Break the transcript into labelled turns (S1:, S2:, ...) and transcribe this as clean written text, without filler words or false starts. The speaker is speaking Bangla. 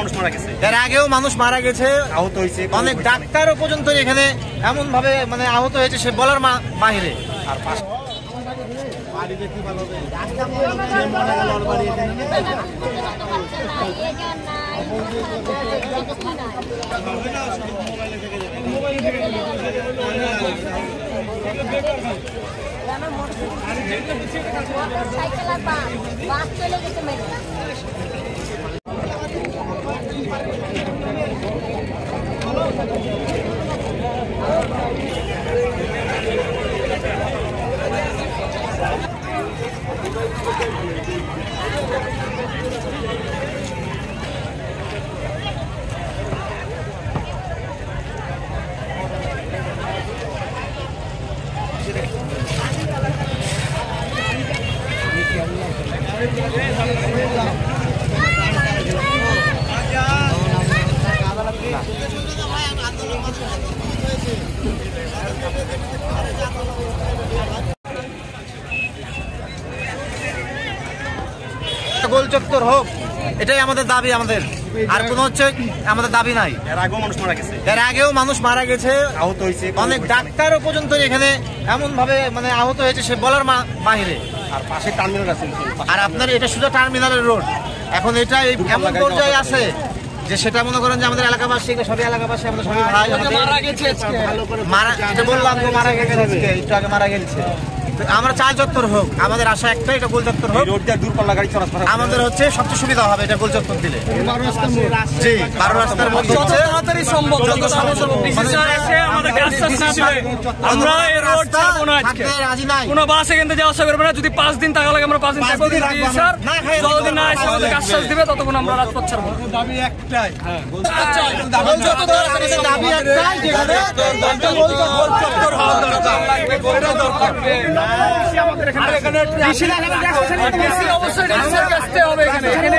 S1: মানুষ মারা গেছে,
S2: এর আগেও মানুষ মারা গেছে,
S1: আহত হয়েছে,
S2: অনেক ডাক্তারও পর্যন্ত এখানে এমন ভাবে মানে আহত হয়েছে সে বলার বাহিরে। আর
S3: সাইকেল আর বাস চলে গেছে মেরে।
S2: গোল চত্বর হোক, এটাই আমাদের দাবি। আমাদের আর কোনো হচ্ছে আমাদের দাবি নাই।
S1: এর আগেও মানুষ মারা গেছে,
S2: এর আগেও মানুষ মারা গেছে,
S1: আহত হয়েছে,
S2: অনেক ডাক্তারও পর্যন্ত এখানে এমন ভাবে মানে আহত হয়েছে সে বলার বাহিরে।
S1: আর পাশে টার্মিনাল আছে,
S2: আর আপনার এটা শুধু টার্মিনালের রোড, এখন এটা এমন পর্যায়ে আছে যে সেটা মনে করেন যে আমাদের এলাকাবাসী, সবই এলাকাবাসী, আমাদের সবই ভাই, মারা গেছে, বললাম তো মারা গেছে, একটু আগে মারা গেছে। আমরা চাই চত্বর হোক, আমাদের আশা একটাই, এটা গোল চত্বর হোক।
S1: দূরপাল্লা গাড়ি চলাচল
S2: আমাদের হচ্ছে সবচেয়ে সুবিধা হবে এটা গোল চত্বর দিলে। জি, 12 রাস্তার মধ্যে
S4: যত তাড়াতাড়ি সম্ভব, যত সম্ভব আমাদেরকে আশ্বাস না দিলে আমরা এই রোড ছাড়বো না। আজকে
S2: রাজি নাই,
S4: কোনো বাস এখান থেকে যাওয়া আসা করবে না। যদি 5 দিন থাকা লাগে আমরা 5 দিন থাকবো, স্যার যতদিন না এসে আমাদেরকে আশ্বাস দিবে ততক্ষণ আমরা রাজপথ ছাড়বো।
S1: দাবি একটাই,
S2: যত তাড়াতাড়ি দাবি একটাই, যেখানে গোল চত্বর হওয়া দরকার।
S4: অবশ্যই আসতে হবে এখানে।